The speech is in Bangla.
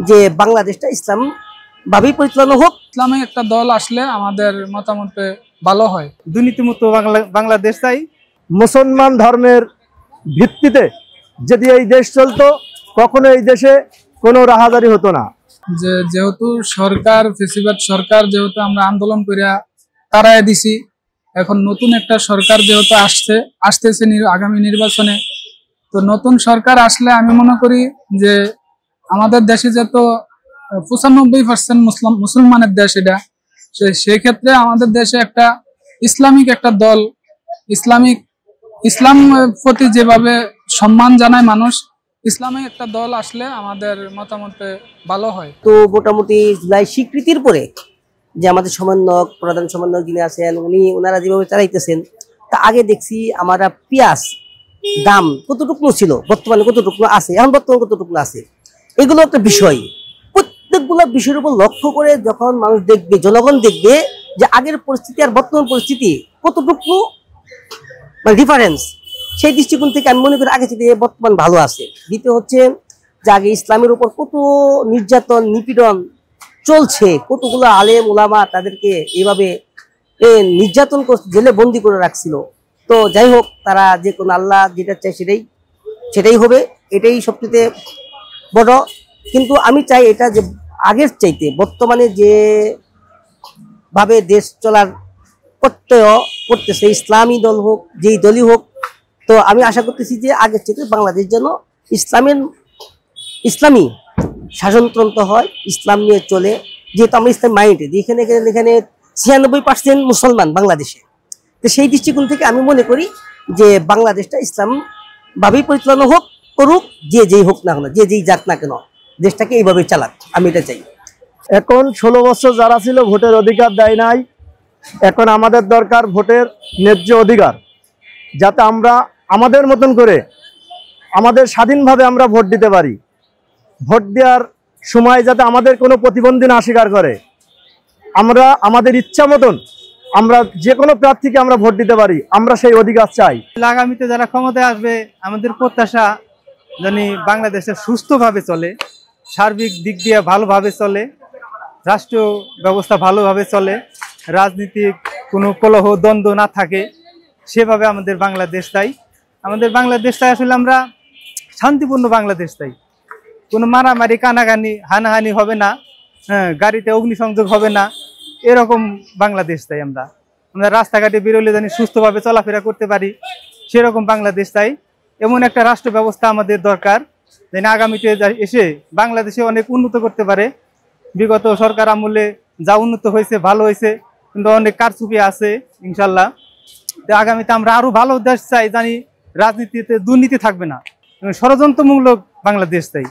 যে বাংলাদেশটা ইসলাম ভাবেই পরিচালনা হোক। ইসলামিক একটা দল আসলে আমাদের মতামতে ভালো হয়। দুর্নীতিমুক্ত বাংলাদেশ চাই। মুসলমান ধর্মের ভিত্তিতে যদি এই দেশ চলতো কখনো এই দেশে কোনো রাহাজারি হতো না। যেহেতু সরকার ফেসিবাদ সরকার যেহেতু আমরা আন্দোলন করিয়া তাড়ায় দিছি, এখন নতুন একটা সরকার যেহেতু আসতেছে আগামী নির্বাচনে, তো নতুন সরকার আসলে আমি মনে করি যে আমাদের দেশে যেহেতু 95% মুসলমানের দেশ, এটা সেক্ষেত্রে আমাদের দেশে একটা ইসলামিক একটা দল, ইসলাম প্রতি যেভাবে সম্মান জানায় মানুষ, ইসলামিক একটা দল আসলে আমাদের মতামতে ভালো হয়। তো মোটামুটি জুলাই স্বীকৃতির পরে যে আমাদের সমন্বয়ক, প্রধান সমন্বয়ক যিনি আছেন, ওনারা যেভাবে চালাইতেছেন, তা আগে দেখছি আমরা পেঁয়াজ দাম কতটুকু ছিল, বর্তমানে কতটুকু আছে, এখন বর্তমানে কতটুকু আছে, এগুলো একটা বিষয়। প্রত্যেকগুলো বিষয়ের উপর লক্ষ্য করে যখন মানুষ দেখবে, জনগণ দেখবে যে আগের পরিস্থিতি আর বর্তমান পরিস্থিতি কতটুকু ডিফারেন্স, সেই দৃষ্টিকোণ থেকে আমি মনে করি আগে থেকে বর্তমান ভালো আছে। দ্বিতীয় হচ্ছে যে আগে ইসলামের উপর কত নির্যাতন নিপীড়ন চলছে, কতগুলো আলেম ওলামা তাদেরকে এইভাবে নির্যাতন করে জেলে বন্দি করে রাখছিল। তো যাই হোক, তারা যে কোনো আল্লাহ যেটা চাই সেটাই হবে, এটাই সবচেয়ে বড়। কিন্তু আমি চাই এটা যে আগের চাইতে বর্তমানে যে ভাবে দেশ চলার প্রত্যয় করতেছে, ইসলামী দল হোক, যেই দলই হোক, তো আমি আশা করতেছি যে আগের চাইতে বাংলাদেশ যেন ইসলামী শাসনতন্ত্র হয়, ইসলাম নিয়ে চলে। যেহেতু আমরা ইসলাম মাইন্ডেড, এখানে 96% মুসলমান বাংলাদেশে, তো সেই দৃষ্টিকোণ থেকে আমি মনে করি যে বাংলাদেশটা ইসলাম ভাবেই পরিচালনা করুক, যেই হোক না কেন, যেই যাক না কেন, দেশটাকে এইভাবে চালাক, আমি এটা চাই। এখন 16 বছর যারা ছিল ভোটের অধিকার দেয় নাই, এখন আমাদের দরকার ভোটের ন্যায্য অধিকার, যাতে আমরা আমাদের মতন করে আমাদের স্বাধীনভাবে আমরা ভোট দিতে পারি। ভোট দেওয়ার সময় যাতে আমাদের কোনো প্রতিবন্ধী না স্বীকার করে, আমরা আমাদের ইচ্ছা মতন আমরা যে কোনো প্রার্থীকে আমরা ভোট দিতে পারি, আমরা সেই অধিকার চাই। আগামীতে যারা ক্ষমতায় আসবে, আমাদের প্রত্যাশা যেন বাংলাদেশের সুস্থভাবে চলে, সার্বিক দিক দিয়ে ভালোভাবে চলে, রাষ্ট্র ব্যবস্থা ভালোভাবে চলে, রাজনীতিক কোনো কলহ দ্বন্দ্ব না থাকে, সেভাবে আমাদের বাংলাদেশ চাই। আমাদের বাংলাদেশ চাই আসলে আমরা শান্তিপূর্ণ বাংলাদেশ চাই। কোনো মারামারি কানাকানি হানাহানি হবে না, গাড়িতে অগ্নিসংযোগ হবে না, এরকম বাংলাদেশ চাই। আমরা রাস্তাঘাটে বেরোলে জানি সুস্থভাবে চলাফেরা করতে পারি, সেরকম বাংলাদেশ চাই। এমন একটা রাষ্ট্র ব্যবস্থা আমাদের দরকার, যেন আগামীতে এসে বাংলাদেশে অনেক উন্নত করতে পারে। বিগত সরকার আমলে যা উন্নত হয়েছে ভালো হয়েছে, কিন্তু অনেক কারচুপি আছে ইনশাল্লাহ। তো আগামীতে আমরা আরো ভালো দেশ চাই, জানি রাজনীতিতে দুর্নীতি থাকবে না, ষড়যন্ত্রমূলক বাংলাদেশ চাই।